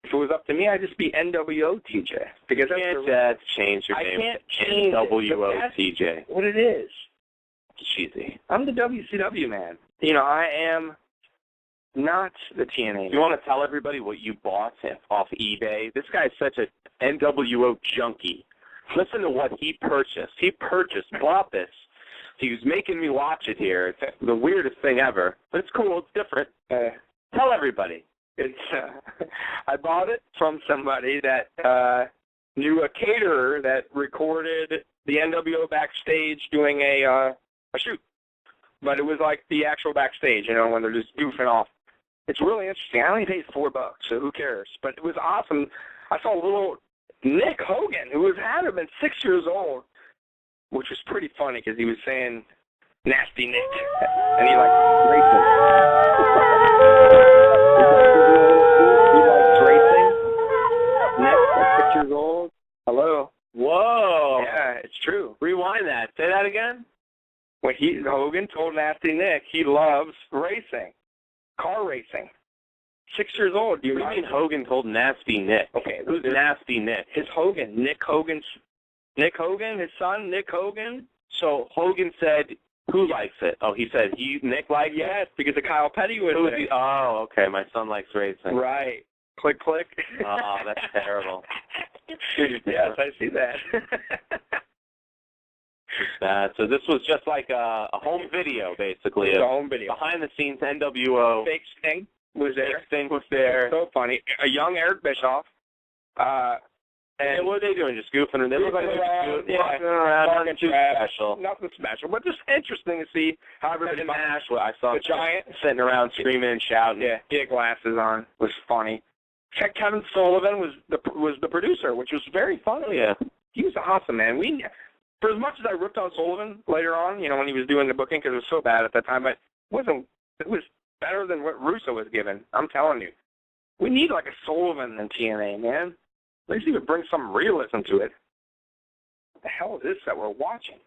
If it was up to me, I'd just be NWO TJ. Because you can't change your name. I can't change NWO TJ. What it is. It's cheesy. I'm the WCW man. You know, I am not the TNA. You want to tell everybody what you bought off eBay? This guy's such an NWO junkie. Listen to what he purchased. Bought this. He was making me watch it here. It's the weirdest thing ever. But it's cool. It's different. Tell everybody. It's I bought it from somebody that knew a caterer that recorded the NWO backstage doing a shoot. But it was like the actual backstage, you know, when they're just goofing off. It's really interesting. I only paid $4, so who cares? But it was awesome. I saw little Nick Hogan, who had to have been 6 years old, which was pretty funny because he was saying nasty Nick, and he likes racing. He likes racing. Nick, 6 years old. Hello. Whoa. Yeah, it's true. Rewind that. Say that again. When Hogan told Nasty Nick he loves racing, car racing. 6 years old. What do you mean Hogan told Nasty Nick? Okay, who's Nasty Nick? His Hogan. Nick Hogan, his son, Nick Hogan. So Hogan said, who likes it? Oh, he said Nick likes it? Yes, because of Kyle Petty was there. Oh, okay. My son likes racing. Right. Click, click. Oh, that's terrible. Yes, I see that. So this was just like a home video, basically. A home video. Behind the scenes, NWO. Fake Sting was there. Fake Sting was there. So funny. A young Eric Bischoff. And what are they doing? Just goofing around? They look like they're just walking around, nothing too special. Nothing special, but just interesting to see how everybody Nash. I saw the Giant sitting around screaming and shouting. Yeah, he had glasses on. It was funny. Kevin Sullivan was the producer, which was very funny. Oh, yeah. He was awesome, man. For as much as I ripped on Sullivan later on, when he was doing the booking, because it was so bad at that time, but it was better than what Russo was given. I'm telling you. We need like a Sullivan in TNA, man. At least he would bring some realism to it. What the hell is this that we're watching?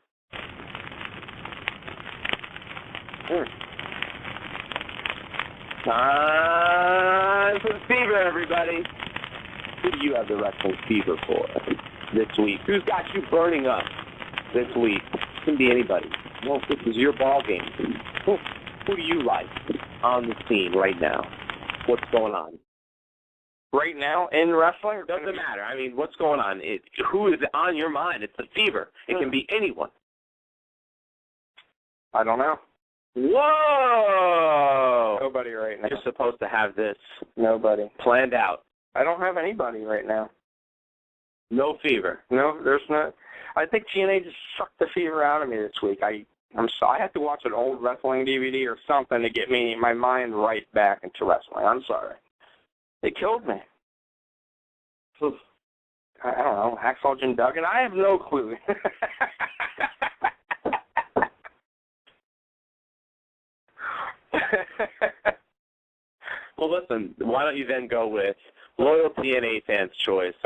Time for the fever, everybody. Who do you have the wrestling fever for this week? Who's got you burning up this week? It can be anybody. Well, this is your ball game. Who do you like on the scene right now? What's going on? Right now in wrestling? Doesn't matter. I mean, what's going on? Who is on your mind? It's the fever. It can be anyone. I don't know. Whoa! Nobody right now. You're supposed to have this. Nobody. Planned out. I don't have anybody right now. No fever. No, there's not. I think TNA just sucked the fever out of me this week. I have to watch an old wrestling DVD or something to get my mind right back into wrestling. I'm sorry. They killed me. I don't know, Hacksaw Jim Duggan? I have no clue. Well, listen, why don't you then go with loyal TNA fans' choice,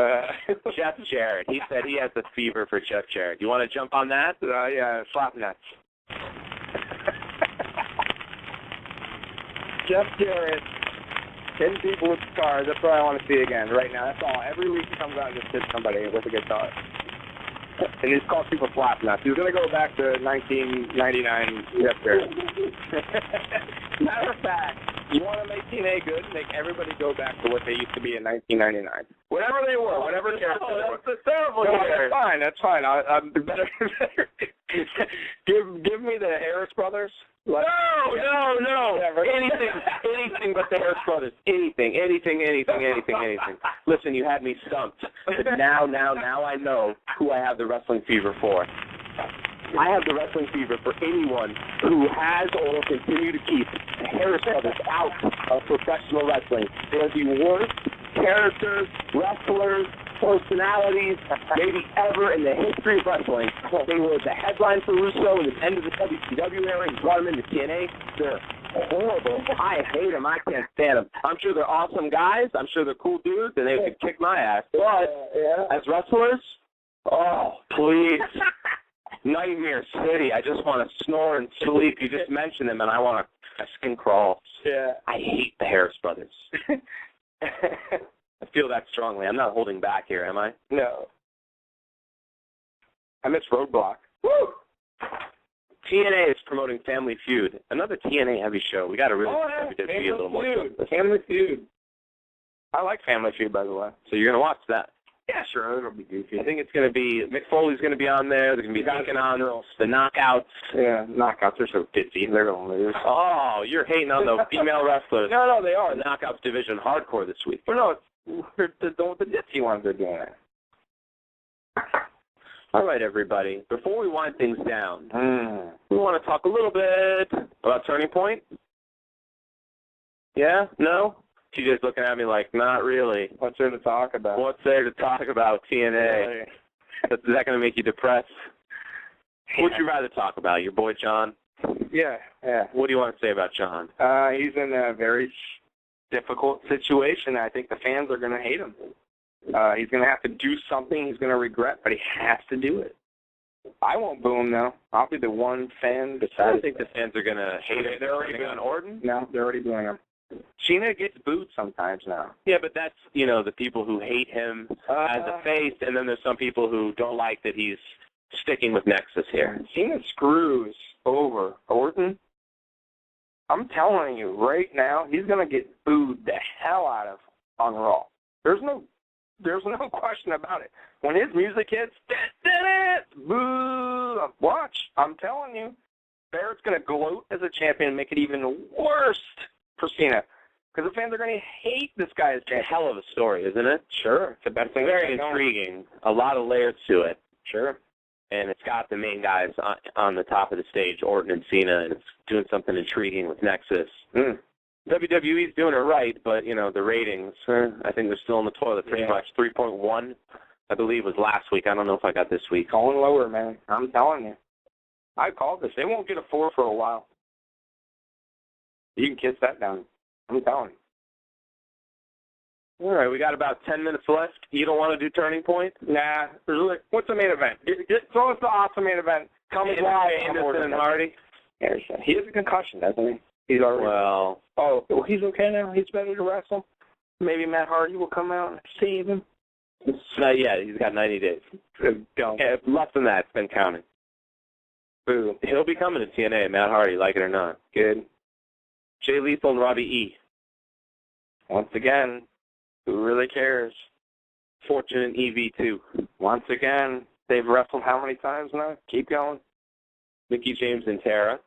Jeff Jarrett. He said he has the fever for Jeff Jarrett. You want to jump on that? Yeah, slap nuts. Jeff Jarrett. 10 people with guitars. That's what I want to see again right now. That's all. Every week he comes out and just hits somebody with a guitar. And he's called people flap nuts. He's going to go back to 1999 Jeff Jarrett. Matter of fact, you want to make TNA good, make everybody go back to what they used to be in 1999. Whatever they were, whatever character they were. That's terrible. No, that's fine. I'm better. Give me the Harris Brothers. No. Anything but the Harris Brothers. Anything. Listen, you had me stumped. But now I know who I have the wrestling fever for. I have the wrestling fever for anyone who has or will continue to keep the Harris Brothers out of professional wrestling. They're the worst characters, wrestlers, personalities, maybe ever in the history of wrestling. They were the headline for Russo in the end of the WCW era. He brought them into TNA. They're horrible. I hate them. I can't stand them. I'm sure they're awesome guys. I'm sure they're cool dudes, and they could kick my ass. But as wrestlers, oh, please. Nightmare City. I just want to snore and sleep. You just mentioned them, and I want to skin crawl. Yeah. I hate the Harris Brothers. I feel that strongly. I'm not holding back here, am I? No. I miss Roadblock. Woo! TNA is promoting Family Feud, another TNA heavy show. We got to really be a little more. Family Feud. I like Family Feud, by the way. So you're going to watch that? Yeah, sure. It'll be goofy. I think it's going to be Mick Foley's going to be on there. They're going to be taking on the Knockouts. Yeah, Knockouts are so ditzy. They're going to lose. Oh, you're hating on the female wrestlers. No, they are. The Knockouts division hardcore this week. Well, no, the ditzy ones are doing it. All right, everybody. Before we wind things down, we want to talk a little bit about Turning Point. Yeah? No? TJ's looking at me like, not really. What's there to talk about? What's there to talk about, TNA? Is that going to make you depressed? What would you rather talk about, your boy John? Yeah. What do you want to say about John? He's in a very difficult situation. I think the fans are going to hate him. He's going to have to do something he's going to regret, but he has to do it. I won't boo him, though. I'll be the one fan. I don't think the fans are going to hate him. They're already on Orton? No, they're already booing him. Cena gets booed sometimes now. Yeah, but that's, the people who hate him as a face, and then there's some people who don't like that he's sticking with Nexus here. Cena screws over Orton. I'm telling you, right now, he's going to get booed the hell out of on Raw. There's no question about it. When his music hits, boo, watch. I'm telling you, Barrett's going to gloat as a champion and make it even worse for Cena. Because the fans are going to hate this guy as It's a champion. hell of a story, isn't it? Sure. It's the best thing. Very that's going. intriguing. A lot of layers to it. Sure. And it's got the main guys on the top of the stage, Orton and Cena, and it's doing something intriguing with Nexus. WWE's doing it right, but, the ratings, I think they're still in the toilet pretty much. 3.1, I believe, was last week. I don't know if I got this week. Going lower, man. I'm telling you. I called this. They won't get a 4 for a while. You can kiss that down. I'm telling you. All right, we got about 10 minutes left. You don't want to do Turning Point? Nah. What's the main event? Throw us the awesome main event. Tell me why. Anderson and Hardy? Anderson. He has a concussion, doesn't he? He's already. Well, he's okay now. He's better to wrestle. Maybe Matt Hardy will come out and save him. not yet. He's got 90 days. Don't. Yeah, less than that. It's been counting. Boo. He'll be coming to TNA, Matt Hardy, like it or not. Good. Jay Lethal and Robbie E. Once again, who really cares? Fortune and EV2. Once again, they've wrestled how many times now? Keep going. Mickey James and Tara.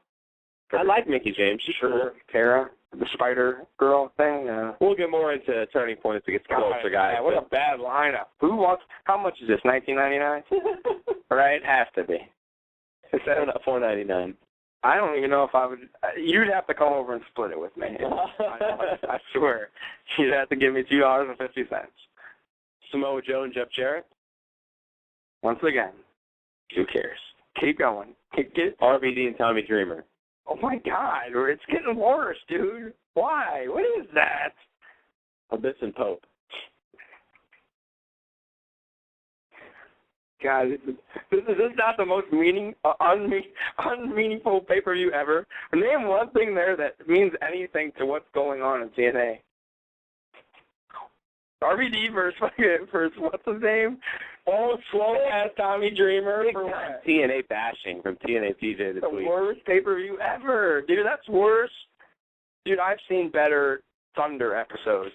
I like Mickey James. She's Sure. Tara, the Spider Girl thing. We'll get more into Turning Point as it gets closer, guys. Yeah, what a bad lineup. Who wants? How much is this? $19.99? Right, it has to be. It's $4.99. I don't even know if I would. You'd have to come over and split it with me. I swear. You'd have to give me $2.50. Samoa Joe and Jeff Jarrett. Once again, who cares? Keep going. RVD and Tommy Dreamer. Oh my God, it's getting worse, dude. Why? What is that? Abyss and Pope. God, this is not the most unmeaningful pay-per-view ever. Name one thing there that means anything to what's going on in TNA. RVD versus what's his name? Oh, slow-ass Tommy Dreamer. TNA bashing from TNA TJ this week. The worst pay-per-view ever. Dude, that's worse. Dude, I've seen better Thunder episodes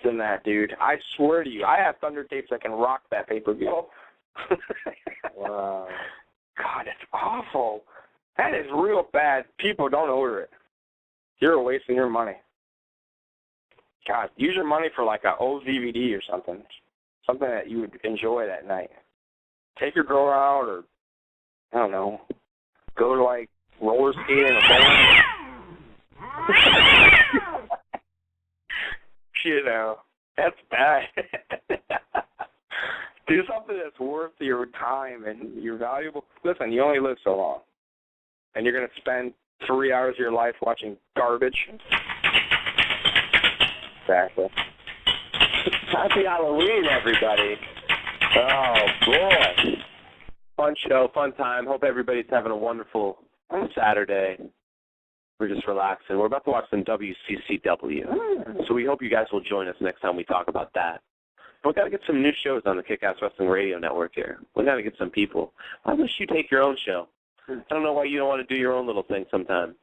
than that, dude. I swear to you. I have Thunder tapes that can rock that pay-per-view. Wow. God, it's awful. That is real bad. People, don't order it. You're wasting your money. God, use your money for like an old DVD or something. Something that you would enjoy that night. Take your girl out or, I don't know, go to like roller skating or bowling. That's bad. Do something that's worth your time and your valuable. Listen, you only live so long. And you're going to spend 3 hours of your life watching garbage. Exactly. Happy Halloween, everybody. Oh, boy. Fun show, fun time. Hope everybody's having a wonderful Saturday. We're just relaxing. We're about to watch some WCCW. So we hope you guys will join us next time we talk about that. But we've got to get some new shows on the Kick-Ass Wrestling Radio Network here. We've got to get some people. I wish you take your own show. I don't know why you don't want to do your own little thing sometime.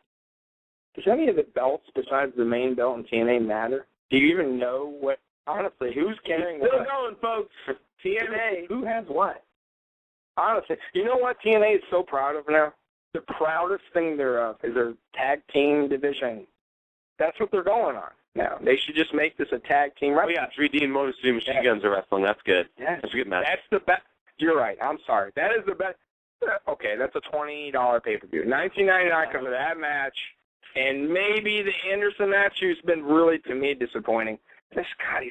Does any of the belts besides the main belt in TNA matter? Do you even know what, honestly, who's carrying what? Still going, folks. TNA. Who has what? Honestly, you know what TNA is so proud of now? The proudest thing thereof is their tag team division. That's what they're going on now. They should just make this a tag team. Oh, yeah, 3D and Motor City Machine Guns are wrestling. That's good. Yes. That's a good match. That's the best. You're right. I'm sorry. That is the best. Okay, that's a $20 pay-per-view. $19.99 because of that match. And maybe the Anderson match, who's been really, to me, disappointing. This guy,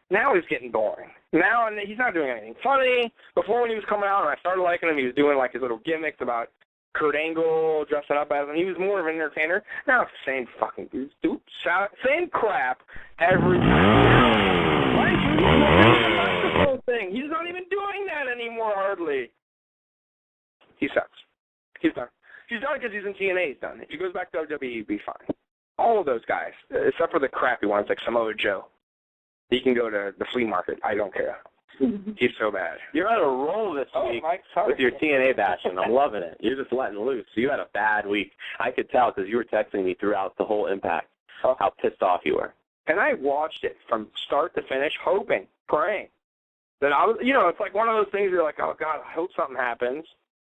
now he's getting boring. Now he's not doing anything funny. Before when he was coming out and I started liking him, he was doing like his little gimmicks about Kurt Angle dressing up as him. He was more of an entertainer. Now it's the same fucking same crap every thing. He's not even doing that anymore, hardly. He sucks. He's done. He's done because he's in TNA. He's done. If he goes back to WWE, he'd be fine. All of those guys, except for the crappy ones like Samoa Joe. He can go to the flea market. I don't care. He's so bad. You're on a roll this week with your TNA bashing. I'm loving it. You're just letting loose. You had a bad week. I could tell because you were texting me throughout the whole Impact how pissed off you were. And I watched it from start to finish, hoping, praying that I was. It's like one of those things. You're like, oh God, I hope something happens,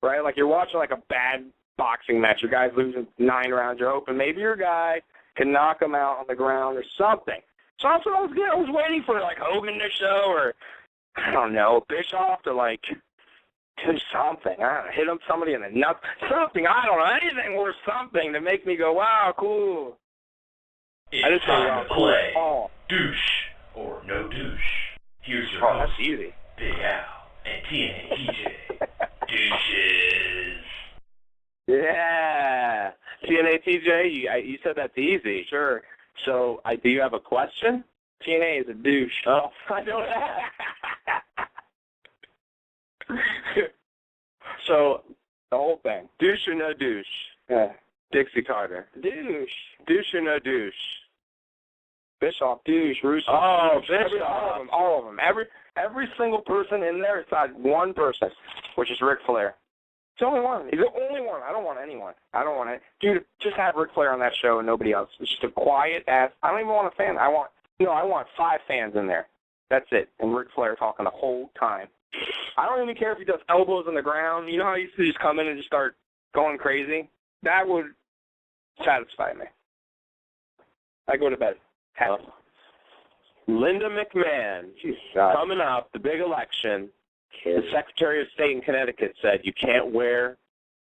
right? Like you're watching like a bad boxing match. Your guy's losing 9 rounds. You're hoping maybe your guy could knock him out on the ground or something. So that's what I was getting. I was waiting for, like, Hogan to show or, I don't know, Bischoff to, like, do something. I don't know, hit him somebody in the nuts. Something. I don't know. Anything worth something to make me go, wow, cool. It's time to play Douche or No Douche. Here's your host, that's easy. Big Al and TNA TJ. Douches. Yeah. TNA TJ, you said that's easy. Sure. So, do you have a question? TNA is a douche. Oh, I don't So, the whole thing. douche or no douche? Yeah. Dixie Carter. Douche. Douche or no douche? Bischoff, douche, Russo. Oh, douche. Bischoff. All of them. Every single person in there besides one person, which is Ric Flair. It's the only one. He's the only one. I don't want anyone. I don't want it. Dude, just have Ric Flair on that show and nobody else. It's just a quiet ass. I don't even want a fan. I want 5 fans in there. That's it. And Ric Flair talking the whole time. I don't even care if he does elbows on the ground. You know how he used to just come in and just start going crazy? That would satisfy me. I go to bed. Happy. Linda McMahon, coming up, the big election. The Secretary of State in Connecticut said you can't wear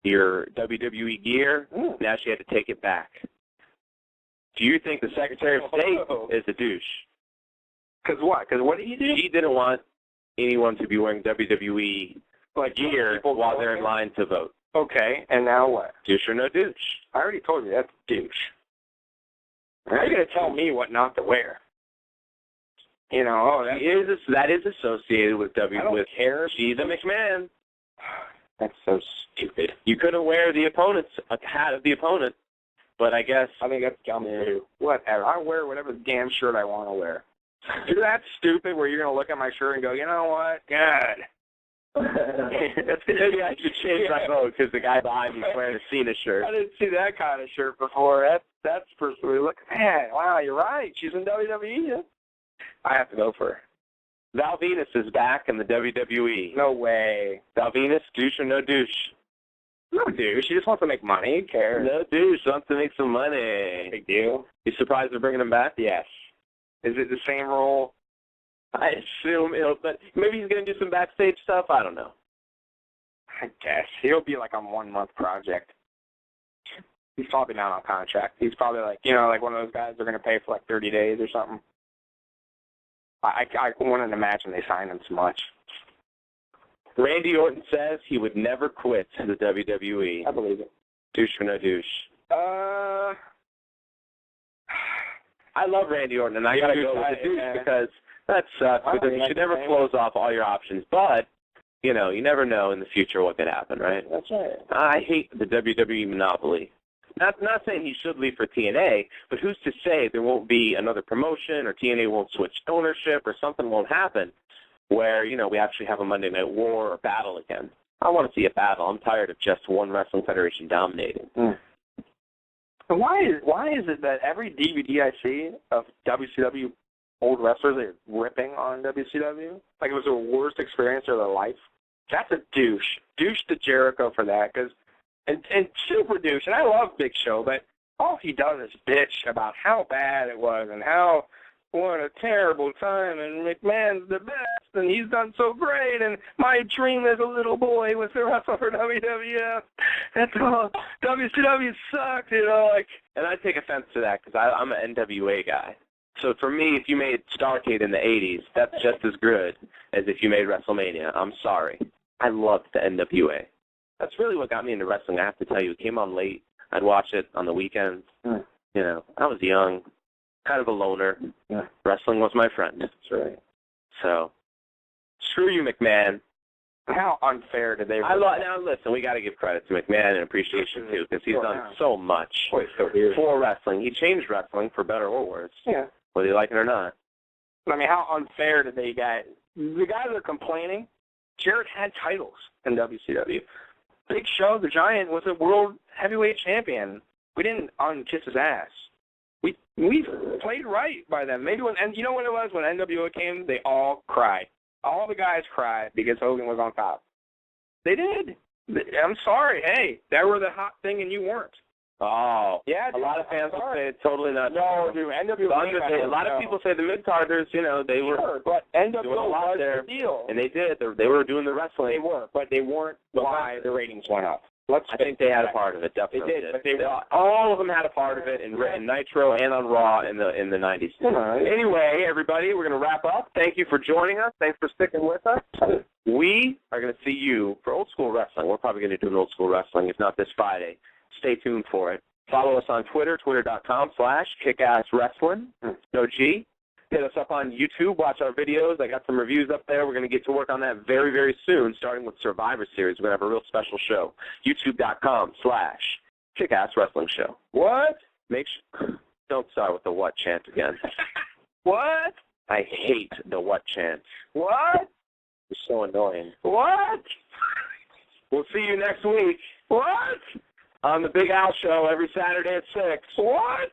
your WWE gear. Now she had to take it back. Do you think the Secretary of State is a douche? Because what? Because what did he do? He didn't want anyone to be wearing WWE gear while they're in line to vote. Okay, and now what? Douche or no douche? I already told you that's douche. How are you going to tell me what not to wear? You know, that is associated with I don't care. She's a McMahon. That's so stupid. You couldn't wear the hat of the opponent, but I guess I think that's dumb too. Whatever. I wear whatever damn shirt I want to wear. You're that stupid where you're going to look at my shirt and go, you know what? God. Maybe I should change my vote because the guy behind me is wearing a Cena shirt. I didn't see that kind of shirt before. That's personally look. Man, wow, you're right. She's in WWE. I have to go for her. Val Venus is back in the WWE. No way. Val Venus, douche or no douche? No douche. She just wants to make money. Who cares? No douche. Wants to make some money. Big deal. You surprised they're bringing him back? Yes. Is it the same role? I assume but maybe he's going to do some backstage stuff. I don't know. I guess. He'll be like a 1-month project. He's probably not on contract. He's probably like one of those guys they're going to pay for like 30 days or something. I wouldn't imagine they signed him so much. Randy Orton says he would never quit the WWE. I believe it. Douche or no douche? I love Randy Orton, and I got to go with the douche because that sucks. Because you should never close off all your options. But, you never know in the future what could happen, right? That's right. I hate the WWE monopoly. Not saying he should leave for TNA, but who's to say there won't be another promotion or TNA won't switch ownership or something won't happen where, we actually have a Monday Night War or battle again. I want to see a battle. I'm tired of just one wrestling federation dominating. And why is it that every DVD I see of WCW old wrestlers, they're ripping on WCW? Like it was the worst experience of their life? That's a douche. Douche to Jericho for that, because and super douche, and I love Big Show, but all he does is bitch about how bad it was and what a terrible time, and McMahon's the best, and he's done so great, and my dream as a little boy was to wrestle for WWF. That's all. WCW sucked, and I take offense to that because I'm an NWA guy. So for me, if you made Starrcade in the 80s, that's just as good as if you made WrestleMania. I'm sorry. I loved the NWA. That's really what got me into wrestling, I have to tell you. It came on late. I'd watch it on the weekends. I was young, kind of a loner. Yeah. Wrestling was my friend. That's right. So, screw you, McMahon. How unfair did they? Now, listen, we got to give credit to McMahon and appreciation, too, because he's done so much for wrestling. He changed wrestling, for better or worse, whether you like it or not. I mean, how unfair did they get? The guys that are complaining, Jarrett had titles in WCW. Big Show, the Giant, was a world heavyweight champion. We didn't unkiss his ass. We played right by them. Maybe when it was when NWO came, they all cried. All the guys cried because Hogan was on top. They did. I'm sorry. Hey, they were the hot thing and you weren't. Oh. Yeah, a lot of fans will say it's totally not No, true. dude, NWA. A lot of people say the mid-carders, you know, they were Sure, but NWA doing a lot was there. the deal. And they did. They were doing the wrestling. They were, but they weren't why the ratings went up. I think they had a part of it, definitely. They did, but all of them had a part of it in Nitro and on Raw in the 90s. Anyway, everybody, we're going to wrap up. Thank you for joining us. Thanks for sticking with us. We are going to see you for Old School Wrestling. We're probably going to do an Old School Wrestling, if not this Friday. Stay tuned for it. Follow us on Twitter, twitter.com/kickasswrestling. No G. Hit us up on YouTube. Watch our videos. I got some reviews up there. We're going to get to work on that very, very soon, starting with Survivor Series. We're going to have a real special show. YouTube.com/kickasswrestling show. What? Don't start with the what chant again. What? I hate the what chant. What? It's so annoying. What? We'll see you next week. What? On the Big Al Show every Saturday at 6. What?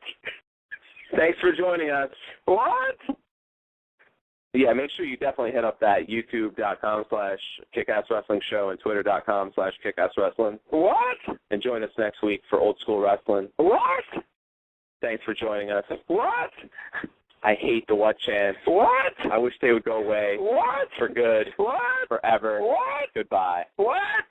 Thanks for joining us. What? Yeah, make sure you definitely hit up that youtube.com/kickasswrestling show and twitter.com/kickasswrestling. What? And join us next week for Old School Wrestling. What? Thanks for joining us. What? I hate the what chant. What? I wish they would go away. What? For good. What? Forever. What? Goodbye. What?